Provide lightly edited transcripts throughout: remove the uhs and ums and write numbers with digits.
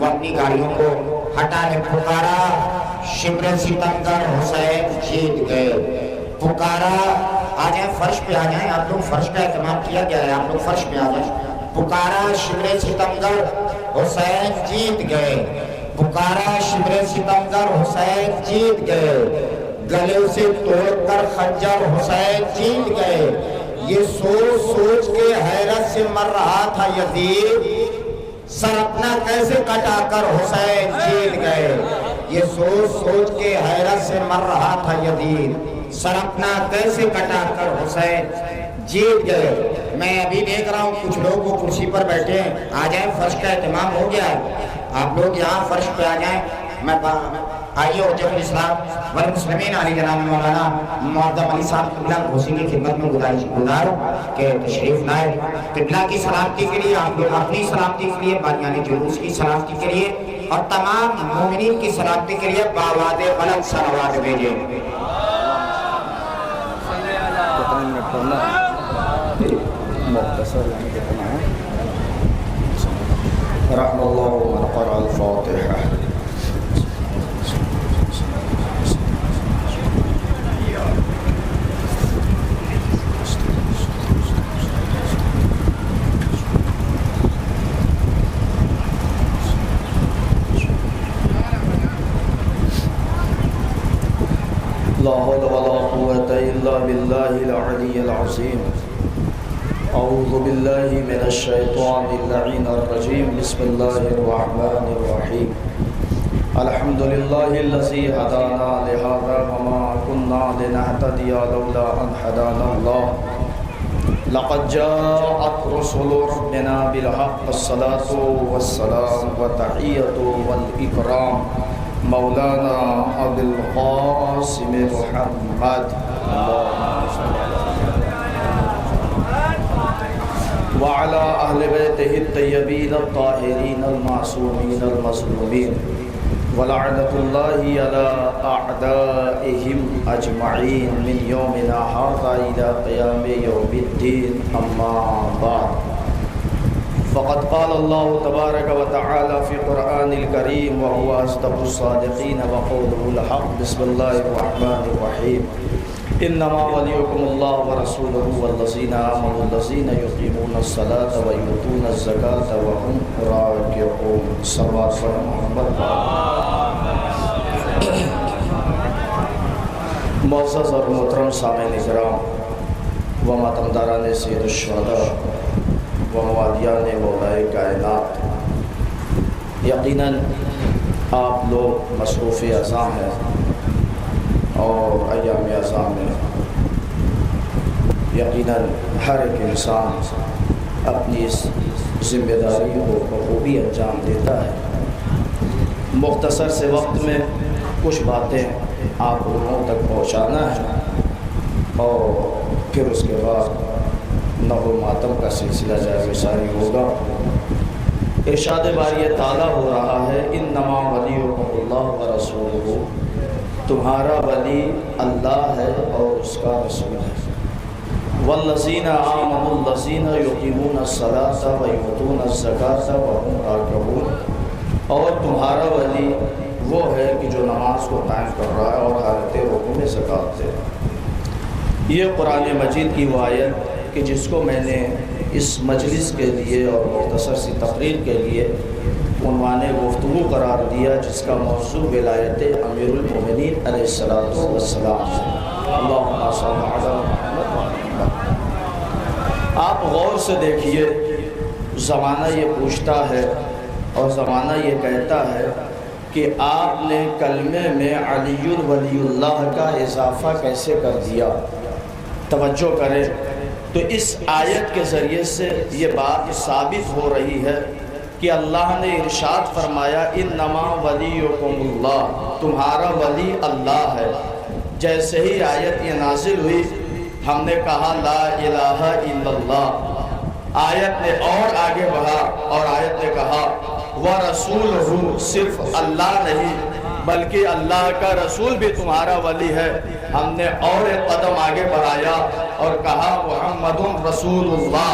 اپنی گاڑیوں کو ہٹانے پکارا، شبر ستمگر حسین جیت گئے۔ پکارا، آ جائیں فرش پہ آ جائیں، آپ لوگ فرش کا اہتمام کیا گیا ہے، آپ لوگ فرش پہ آ جائیں۔ پکارا شبر ستمگر حسین جیت گئے، پکارا شبر ستمگر حسین جیت گئے، گلے سے توڑ کر خنجر حسین جیت گئے۔ یہ سوچ سوچ کے حیرت سے مر رہا تھا یزید، سر اپنا کیسے کٹا کر حسین جیت گئے۔ یہ سوچ سوچ کے حیرت سے مر رہا تھا یزید، سر اپنا کیسے کٹا کر حسین جیت گئے۔ میں ابھی دیکھ رہا ہوں کچھ لوگ وہ کرسی پر بیٹھے ہیں، آ جائیں، فرش کا اہتمام ہو گیا ہے، آپ لوگ یہاں فرش پہ آ جائیں۔ میں آئیے حجت الاسلام والمسلمین علی جناب مولانا معظم علی صاحب قبلہ گھوسی کی خدمت میں گزاروں کہ تشریف لائے۔ قبلہ کی سلامتی کے لیے، آپ لوگ اپنی سلامتی کے لیے، بانیان جلوس کی سلامتی کے لیے اور تمام مومنین کی سلامتی کے لیے باواد بلند صلوات بھیجیں۔ رحم اللہ من قرأ الفاتحہ۔ لا حول ولا قوة إلا بالله العلي العظيم۔ أعوذ بالله من الشيطان اللعين الرجيم، بسم الله الرحمن الرحيم۔ الحمد لله الذي هدانا لهذا وما كنا لنهتدي لولا أن هدانا الله۔ لقد جاءت رسل ربنا بالحق، الصلاة والسلام والتحية والإكرام مولانا ابو القاسم محمد وعلى اہل بیتہ الطیبین الطاہرین المعصومین المظلومین ولعنۃ اللہ علی اعدائہم اجمعین من یومنا ھذا الی قیام یوم الدین، اما بعد۔ فقد قال الله تبارك وتعالى في قرآن الكريم وهو أصدق الصادقين وقوله الحق، بسم الله الرحمن الرحيم۔ إنما وليكم الله ورسوله والذين آمنوا الذين يقيمون الصلاة ويؤتون الزكاة وهم راكعون۔ صلوات محمد۔ معزز اور محترم سامعین کرام و ماتمداران سید الشہداء و موادیان مولائے کائنات، یقیناً آپ لوگ مصروف اذان ہیں اور ایام اذان میں یقیناً ہر ایک انسان اپنی اس ذمہ داری کو بخوبی انجام دیتا ہے۔ مختصر سے وقت میں کچھ باتیں آپ لوگوں تک پہنچانا ہے اور پھر اس کے بعد نحو ماتم کا سلسلہ جائے ساری ہوگا۔ ارشاد باری تعالیٰ ہو رہا ہے، انما ولیکم اللہ ورسولہ، تمہارا ولی اللہ ہے اور اس کا رسول ہے۔ والذین آمنوا الذین یقیمون الصلاۃ ویؤتون الزکاۃ وهم راکعون، اور تمہارا ولی وہ ہے کہ جو نماز کو قائم کر رہا ہے اور حالت رکوع میں زکوٰۃ دے رہا ہے۔ یہ قرآن مجید کی وہ آیت کہ جس کو میں نے اس مجلس کے لیے اور مختصر سی تقریر کے لیے عنوان گفتگو قرار دیا، جس کا موضوع ولایت امیر المومنین علیہ السلام ہے۔ اللہم صل علی محمد۔ آپ غور سے دیکھیے، زمانہ یہ پوچھتا ہے اور زمانہ یہ کہتا ہے کہ آپ نے کلمے میں علی ولی اللہ کا اضافہ کیسے کر دیا۔ توجہ کریں تو اس آیت کے ذریعے سے یہ بات ثابت ہو رہی ہے کہ اللہ نے ارشاد فرمایا، انما ولیکم اللہ، تمہارا ولی اللہ ہے۔ جیسے ہی آیت یہ نازل ہوئی، ہم نے کہا لا الہ الا اللہ، آیت نے اور آگے بڑھا اور آیت نے کہا وَرَسُولُهُ، صرف اللہ نہیں بلکہ اللہ کا رسول بھی تمہارا ولی ہے۔ ہم نے اور ایک قدم آگے بڑھایا اور کہا محمد رسول اللہ۔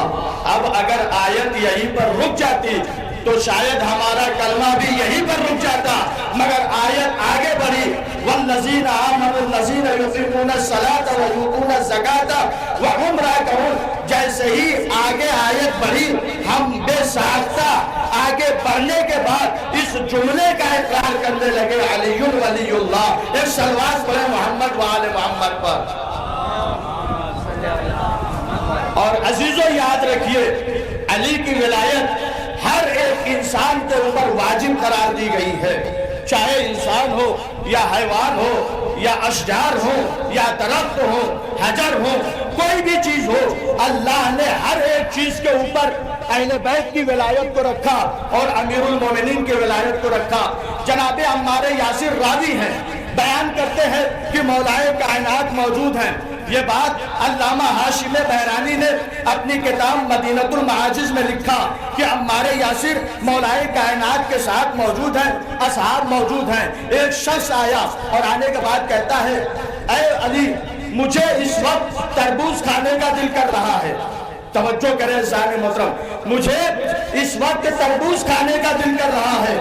اب اگر آیت یہیں پر رک جاتی تو شاید ہمارا کلمہ بھی یہی الذین آمنوا الذین یقیمون الصلاۃ ویؤتون الزکاۃ وهم راکعون، جیسے ہی آگے آیت بڑھی ہم بے ساختہ آگے بڑھنے کے بعد اس جملے کا اقرار کرنے لگے علی ولی اللہ۔ ایک صلوات پڑھیں محمد وآل محمد پر۔ اور عزیزو یاد رکھیے علی کی ولایت ہر ایک انسان کے اوپر واجب قرار دی گئی ہے، چاہے انسان ہو یا حیوان ہو یا اشجار ہو یا درخت ہو، حجر ہو، کوئی بھی چیز ہو، اللہ نے ہر ایک چیز کے اوپر اہل بیت کی ولایت کو رکھا اور امیر المومنین کی ولایت کو رکھا۔ جناب عمار یاسر راوی ہیں، بیان کرتے ہیں کہ مولائے کائنات موجود ہیں۔ یہ بات علامہ ہاشم بحرانی نے اپنی کتاب مدینۃ المعاجز میں لکھا کہ عمار یاسر مولائے کائنات کے ساتھ موجود ہیں، اصحاب موجود ہیں۔ ایک شخص آیا اور آنے کے بعد کہتا ہے اے علی مجھے اس وقت تربوز کھانے کا دل کر رہا ہے۔ توجہ کریں عزیزان محترم، مجھے اس وقت تربوز کھانے کا دل کر رہا ہے۔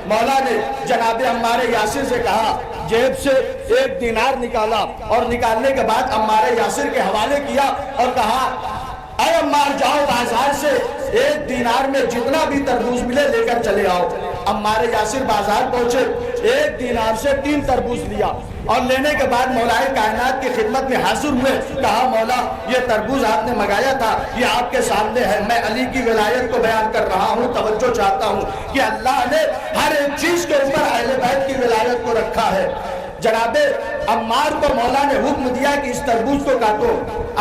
مولا نے جناب عمار یاسر سے کہا، جیب سے 1 دینار نکالا اور نکالنے کے بعد عمار یاسر کے حوالے کیا اور کہا اے عمار جاؤ بازار سے 1 دینار میں جتنا بھی تربوز ملے لے کر چلے آؤ۔ عمار یاسر بازار پہنچے، 1 دینار سے 3 تربوز لیا اور لینے کے بعد مولائے کائنات کی خدمت میں حاضر ہوئے۔ کہا مولا یہ تربوز آپ نے منگایا تھا، یہ آپ کے سامنے ہے، میں علی کی ولایت کو بیان کر رہا ہوں۔ توجہ چاہتا ہوں کہ اللہ نے ہر ایک چیز کے اوپر اہل بیت کی ولایت کو رکھا ہے۔ جناب عمار کو مولا نے حکم دیا کہ اس تربوز کو کاٹو۔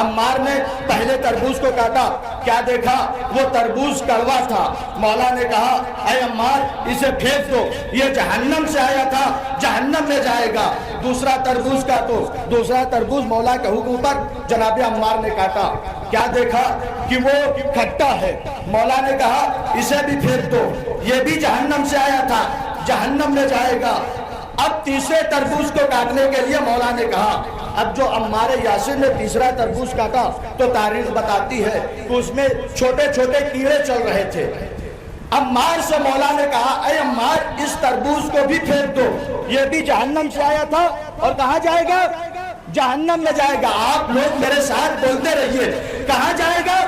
عمار نے پہلے تربوز کو کاٹا، کیا دیکھا وہ تربوز کڑوا تھا۔ مولا نے کہا اے عمار اسے پھینک دو، یہ جہنم سے آیا تھا، جہنم میں جائے گا۔ دوسرا تربوز کاٹو، دوسرا تربوز مولا کے حکم پر جناب عمار نے کاٹا، کیا دیکھا کہ وہ کھٹا ہے۔ مولا نے کہا اسے بھی پھینک دو، یہ بھی جہنم سے آیا تھا، جہنم میں جائے گا۔ اب تیسرے تربوز کو کاٹنے کے لیے مولا نے کہا، اب جو عمار یاسر نے تیسرا تربوز کاٹا تو تاریخ بتاتی ہے کہ اس میں چھوٹے چھوٹے کیڑے چل رہے تھے۔ عمار سے مولا نے کہا اے عمار اس تربوز کو بھی پھینک دو، یہ بھی جہنم سے آیا تھا اور کہاں جائے گا؟ جہنم میں جائے گا۔ آپ لوگ میرے ساتھ بولتے رہیے، کہاں جائے گا؟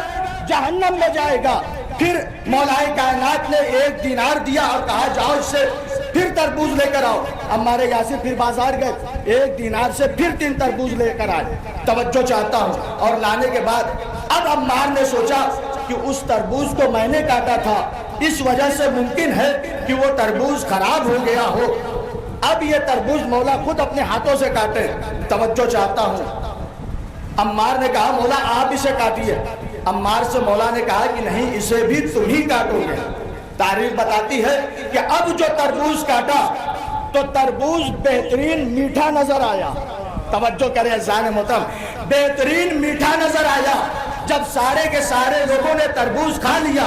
جہنم میں جائے گا۔ پھر مولائے کائنات نے 1 دینار دیا اور کہا جاؤ اس سے پھر تربوز لے کر آؤ۔ عمار یاسر پھر بازار گئے، 1 دینار سے پھر 3 تربوز لے کر آئے۔ توجہ چاہتا ہوں، اور لانے کے بعد اب عمار نے سوچا کہ اس تربوز کو میں نے کاٹا تھا، اس وجہ سے ممکن ہے کہ وہ تربوز خراب ہو گیا ہو، اب یہ تربوز مولا خود اپنے ہاتھوں سے کاٹے۔ توجہ چاہتا ہوں، عمار نے کہا مولا آپ اسے کاٹیے۔ عمار سے مولا نے کہا کہ نہیں اسے بھی تم ہی کاٹو گے۔ تاریخ بتاتی ہے کہ اب جو تربوز کاٹا تو تربوز بہترین میٹھا نظر آیا۔ توجہ کریں عزیزان محترم، بہترین میٹھا نظر آیا۔ جب سارے کے سارے لوگوں نے تربوز کھا لیا،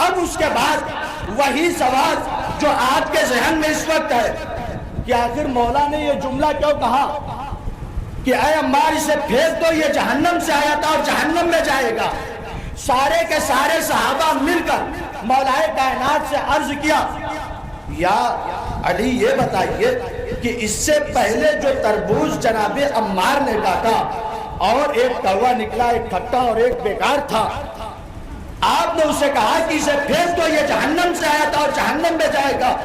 اب اس کے بعد وہی سوال جو آپ کے ذہن میں اس وقت ہے کہ آخر مولا نے یہ جملہ کیوں کہا کہ اے عمار اسے پھینک دو، یہ جہنم سے آیا تھا اور جہنم میں جائے گا۔ سارے کے سارے صحابہ مل کر مولائے کائنات سے عرض کیا یا علی یہ بتائیے کہ اس سے پہلے جو تربوز جناب عمار نے کاٹا اور ایک کڑوا نکلا، ایک کھٹا اور ایک بیکار تھا، آپ نے اسے کہا کہ اسے پھینک دو، یہ جہنم سے آیا تھا اور جہنم میں جائے گا،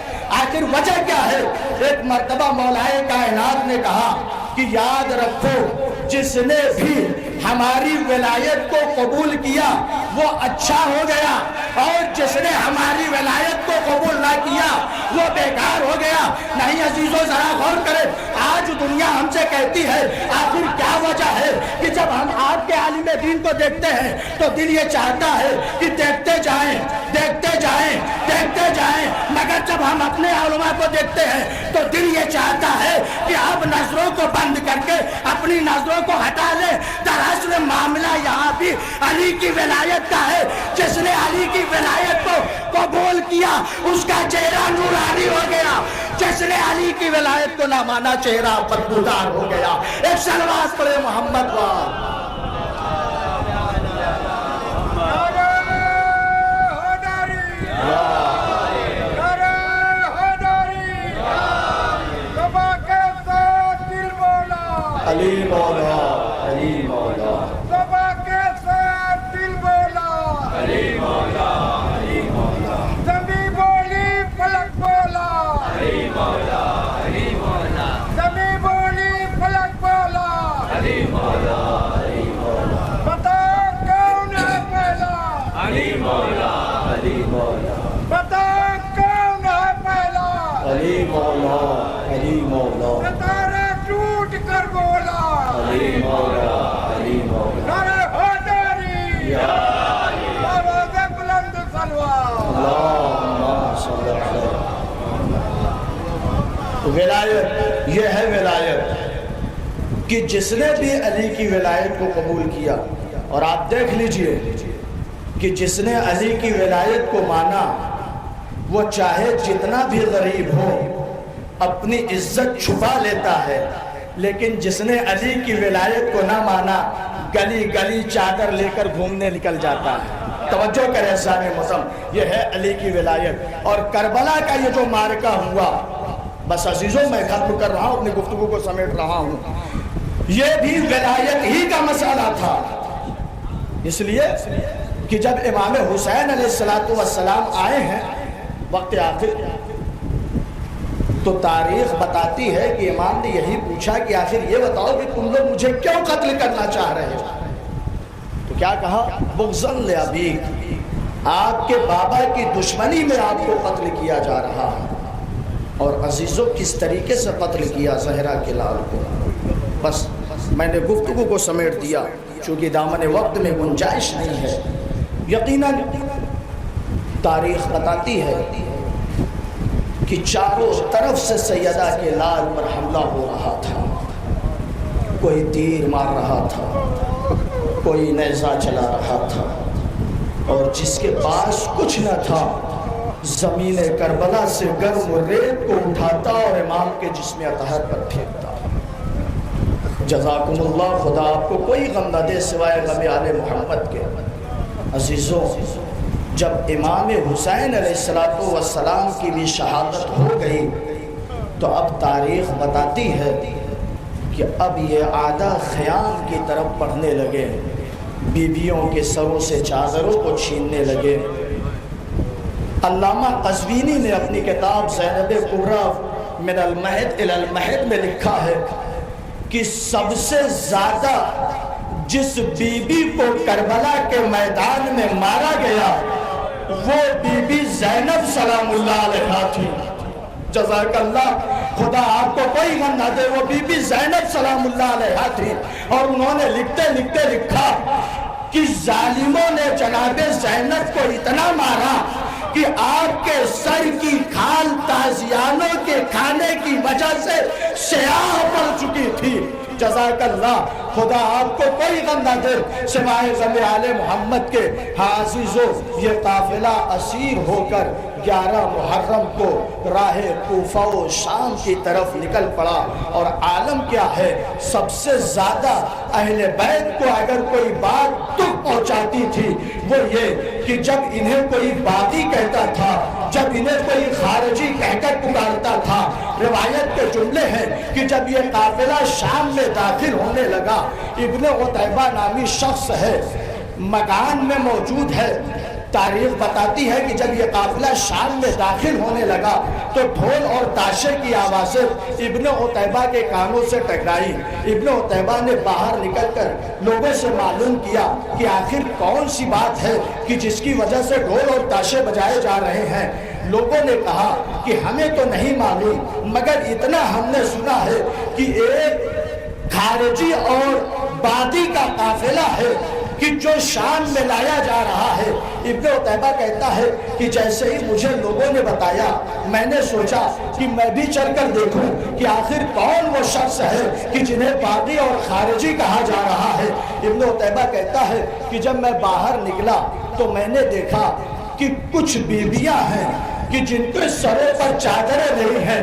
آخر وجہ کیا ہے؟ ایک مرتبہ مولائے کائنات نے کہا کہ یاد رکھو جس نے بھی ہماری ولایت کو قبول کیا وہ اچھا ہو گیا، اور جس نے ہماری ولایت کو قبول نہ کیا وہ بیکار ہو گیا۔ نہیں عزیزو ذرا غور کریں، آج دنیا ہم سے کہتی ہے آخر کیا وجہ ہے کہ جب ہم آپ کے عالم دین کو دیکھتے ہیں تو دل یہ چاہتا ہے کہ دیکھتے جائیں دیکھتے جائیں دیکھتے جائیں، مگر جب ہم اپنے علماء کو دیکھتے ہیں تو دل یہ چاہتا ہے کہ اب نظروں کو بند کر کے اپنی نظروں کو ہٹا لیں۔ دراصل معاملہ یہاں بھی علی کی ولایت کا ہے، جس نے علی کی ولایت کو قبول کیا اس کا چہرہ نورانی ہو گیا، جس نے علی کی ولایت کو نہ مانا چہرہ بدبودار ہو گیا۔ ایک صلوات پڑھے محمد وال۔ علی مولا، علی مولا، صبا کے ساتھ دل بولا، علی مولا، علی مولا، زمین بولی فلک بولا، علی مولا، علی مولا، زمین بولی فلک بولا، علی مولا، علی مولا، بتا کون ہے پہلا، علی مولا، علی مولا، بتا کون ہے پہلا، علی مولا، علی مولا، ستارہ ٹوٹ کر بولا، علی مولا، علی مولا، نعرہ حیدری، آواز بلند سلوار۔ اللہم صلی اللہ علیہ وسلم۔ ولایت، یہ ہے ولایت کہ جس نے بھی علی کی ولایت کو قبول کیا، اور آپ دیکھ لیجئے کہ جس نے علی کی ولایت کو مانا وہ چاہے جتنا بھی غریب ہو اپنی عزت چھپا لیتا ہے، لیکن جس نے علی کی ولایت کو نہ مانا گلی گلی چادر لے کر گھومنے نکل جاتا ہے۔ توجہ کریں سامع محترم، یہ ہے علی کی ولایت۔ اور کربلا کا یہ جو معرکہ ہوا، بس عزیزوں میں ختم کر رہا ہوں، اپنی گفتگو کو سمیٹ رہا ہوں، یہ بھی ولایت ہی کا مسئلہ تھا۔ اس لیے کہ جب امام حسین علیہ السلام آئے ہیں وقت آخر، تو تاریخ بتاتی ہے کہ امام نے یہی پوچھا کہ آخر یہ بتاؤ کہ تم لوگ مجھے کیوں قتل کرنا چاہ رہے ہو؟ تو کیا کہا؟ بغضاً لأبیک، آپ کے بابا کی دشمنی میں آپ کو قتل کیا جا رہا ہے۔ اور عزیزوں کس طریقے سے قتل کیا زہرا کے لال کو؟ بس میں نے گفتگو کو سمیٹ دیا، چونکہ دامن وقت میں گنجائش نہیں ہے۔ یقیناً تاریخ بتاتی ہے کہ چاروں طرف سے سیدہ کے لال پر حملہ ہو رہا تھا، کوئی تیر مار رہا تھا، کوئی نیزہ چلا رہا تھا، اور جس کے پاس کچھ نہ تھا زمین کربلا سے گرم ریت کو اٹھاتا اور امام کے جسم اطہر پر پھینکتا۔ جزاکم اللہ، خدا آپ کو کوئی غم نہ دے سوائے غم آل محمد کے۔ عزیزوں، جب امام حسین علیہ السلام کی بھی شہادت ہو گئی تو اب تاریخ بتاتی ہے کہ اب یہ عادہ خیام کی طرف بڑھنے لگے، بیویوں کے سروں سے چادروں کو چھیننے لگے۔ علامہ قزوینی نے اپنی کتاب زینب کبریٰ من المہد الی المہد میں لکھا ہے کہ سب سے زیادہ جس بی بی کو کربلا کے میدان میں مارا گیا وہ بی بی زینب سلام اللہ علیہا تھی۔ جزاک اللہ، خدا آپ کو کوئی غم نہ دے، وہ بی بی زینب سلام اللہ علیہا تھی۔ اور انہوں نے لکھتے لکھتے لکھا کہ ظالموں نے جناب زینب کو اتنا مارا کہ آپ کے سر کی کھال تازیانوں کے کھانے کی وجہ سے سیاہ پڑ چکی تھی۔ جزاک اللہ، خدا آپ کو کوئی غم نہ دے سوائے غم آل محمد کے۔ ہاں عزیزو، یہ قافلہ اسیر ہو کر 11 محرم کو راہ کوفہ و شام کی طرف نکل پڑا، اور عالم کیا ہے، سب سے زیادہ اہل بیت کو اگر کوئی بات دکھ پہنچاتی تھی وہ یہ کہ جب انہیں کوئی باغی کہتا تھا، جب انہیں کوئی خارجی کہہ کر پکارتا تھا۔ روایت کے جملے ہیں کہ جب یہ قافلہ شام میں داخل ہونے لگا، ابن عتیبہ نامی شخص ہے، مکان میں موجود ہے۔ تاریخ بتاتی ہے کہ جب یہ قافلہ شام میں داخل ہونے لگا تو ڈھول اور تاشے کی آوازیں ابن عتیبہ کے کانوں سے ٹکرائی۔ ابن عتیبہ نے باہر نکل کر لوگوں سے معلوم کیا کہ آخر کون سی بات ہے کہ جس کی وجہ سے ڈھول اور تاشے بجائے جا رہے ہیں۔ لوگوں نے کہا کہ ہمیں تو نہیں معلوم، مگر اتنا ہم نے سنا ہے کہ ایک خارجی اور بادی کا قافلہ ہے کہ جو شام میں لایا جا رہا ہے۔ ابن عتیبہ کہتا ہے کہ جیسے ہی مجھے لوگوں نے بتایا میں نے سوچا کہ میں بھی چل کر دیکھوں کہ آخر کون وہ شخص ہے کہ جنہیں باغی اور خارجی کہا جا رہا ہے۔ ابن عتیبہ کہتا ہے کہ جب میں باہر نکلا تو میں نے دیکھا کہ کچھ بیویاں ہیں کہ جن کے سروں پر چادریں نہیں ہیں،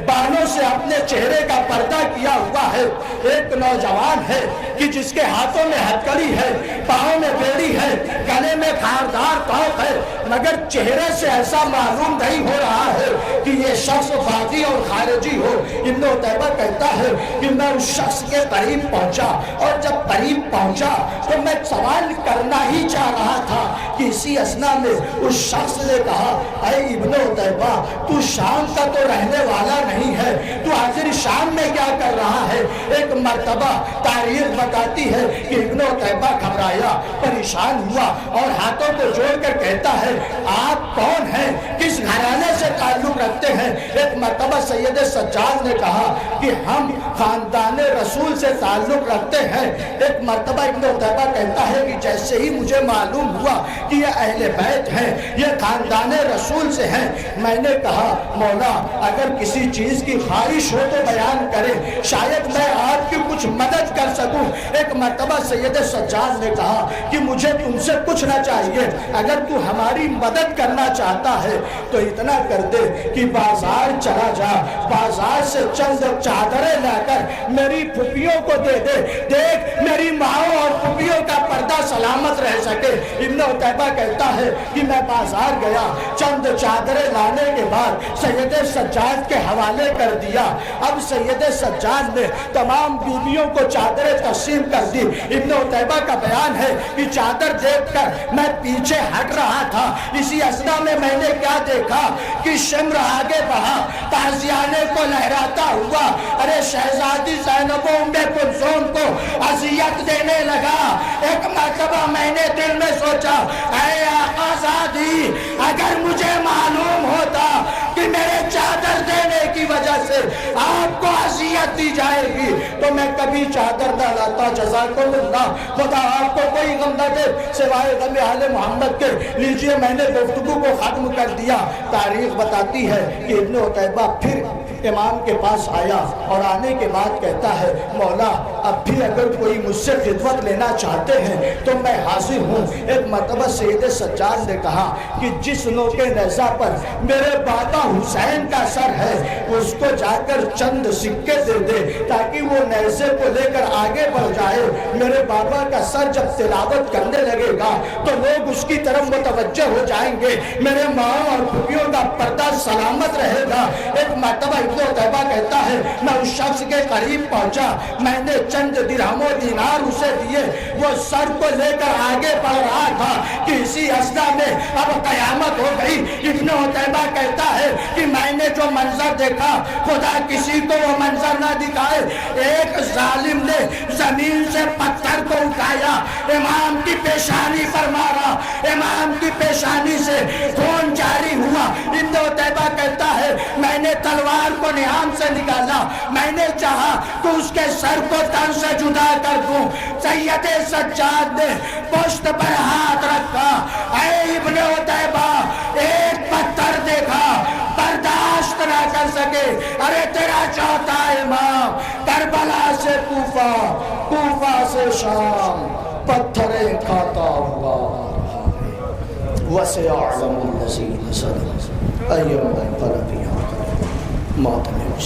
بالوں سے اپنے چہرے کا پردہ کیا ہوا ہے، ایک نوجوان ہے کہ جس کے ہاتھوں میں ہتکڑی ہے، پاؤں میں بیڑی ہے، گلے میں خاردار توق ہے، مگر چہرے سے ایسا معلوم نہیں ہو رہا ہے کہ یہ شخص باغی اور خارجی ہو۔ ابن عتیبہ کہتا ہے کہ میں اس شخص کے قریب پہنچا، اور جب قریب پہنچا تو میں سوال کرنا ہی چاہ رہا تھا کہ اسی اثنا میں اس شخص نے کہا، اے ابن عتیبہ، تو شام کا تو رہنے والا نہیں ہے، تو حاضر شام میں کیا کر رہا ہے؟ ایک مرتبہ تاریخ بتاتی ہے کہ ابن عتیبہ گھبرایا، پریشان ہوا اور ہاتھوں کو جوڑ کر کہتا ہے، آپ کون ہیں؟ کس گھرانے سے تعلق رکھتے ہیں؟ ایک مرتبہ سید سجاد نے کہا کہ ہم خاندان رسول سے تعلق رکھتے ہیں۔ ایک مرتبہ ابن عتیبہ کہتا ہے کہ جیسے ہی مجھے معلوم ہوا کہ یہ اہل بیت ہیں، یہ خاندان رسول سے ہیں، میں نے کہا مولا اگر کسی چیز کی خواہش ہو تو بیان کریں، شاید میں آپ کی کچھ مدد کر سکوں۔ ایک مرتبہ سید سجاد نے کہا کہ مجھے تم سے کچھ نہ چاہیے، اگر تو ہماری مدد کرنا چاہتا ہے تو اتنا کر دے کہ بازار چلا جا، بازار سے چند چادریں لا کر میری پھپھیوں کو دے دے، دیکھ میری ماں اور پھپھیوں کا پردہ سلامت رہ سکے۔ ابن عتیبہ کہتا ہے کہ میں بازار گیا، چند چادریں لانے کے بعد سید سجاد کے حوالے کر دیا۔ اب سید سجاد نے تمام بیویوں کو چادریں تقسیم کر دی۔ ابن عتیبہ کا بیان ہے کہ چادر دیکھ کر میں پیچھے ہٹ رہا تھا، اسی اثنا میں میں نے کیا دیکھا کہ شمر آگے بڑھا، تازیانے کو لہراتا ہوا، ارے شہزادی زینب و ام کلثوم کو اذیت دینے لگا۔ ایک مرتبہ میں نے دل میں سوچا، اے آقا زادی، اگر مجھے معلوم ہوتا کہ میرے چادر دینے کی وجہ سے آپ کو اذیت دی جائے گی تو میں کبھی چادر نہ لاتا۔ جزاکم اللہ، خدا آپ کو کوئی غم نہ دے سوائے غم اہل محمد کے۔ لیجئے میں نے گفتگو کو ختم کر دیا۔ تاریخ بتاتی ہے کہ ابن عتیبہ پھر امام کے پاس آیا اور آنے کے بعد کہتا ہے، مولا اب بھی اگر کوئی مجھ سے خدمت لینا چاہتے ہیں تو میں حاضر ہوں۔ ایک مرتبہ سید سجاد نے کہا کہ جس نوکے نیزہ پر میرے بابا حسین کا سر ہے اس کو جا کر چند سکے دے دے تاکہ وہ نیزے کو لے کر آگے بڑھ جائے۔ میرے بابا کا سر جب تلاوت کرنے لگے گا تو لوگ اس کی طرف متوجہ ہو جائیں گے، میرے ماں اور پھپھیوں کا پردہ سلامت رہے گا۔ ایک مرتبہ ابن عتیبہ کہتا ہے میں اس شخص کے قریب پہنچا، میں نے چند درہم و دینار اسے دیے، وہ سر کو لے کر آگے بڑھ رہا تھا کہ اسی اثنا میں اب قیامت ہو گئی۔ ابن عتیبہ کہتا ہے کہ میں نے جو منظر دیکھا خدا کسی کو وہ منظر نہ دکھائے، ایک ظالم نے زمین سے پتھر کو اٹھایا، امام کی پیشانی پر مارا، امام کی پیشانی سے خون جاری ہوا۔ ابن عتیبہ کہتا ہے میں نے تلوار کو نیام سے نکالا، میں نے چاہا تو اس کے سر کو تن سے جدا کر دوں۔ سید سجاد نے پشت پر ہاتھ رکھا، اے ابن عتیبہ ایک پتھر دیکھا برداشت نہ کر سکے، ارے تیرا چوتھا امام کربلا سے کوفہ، کوفہ سے شام پتھریں کھاتا ہوا وَسَيَعْلَمُ الَّذِينَ صَدَقُوا أَيَّ مَنْقَلَبٍ يَنقَلِبُ مَا تَمِنُ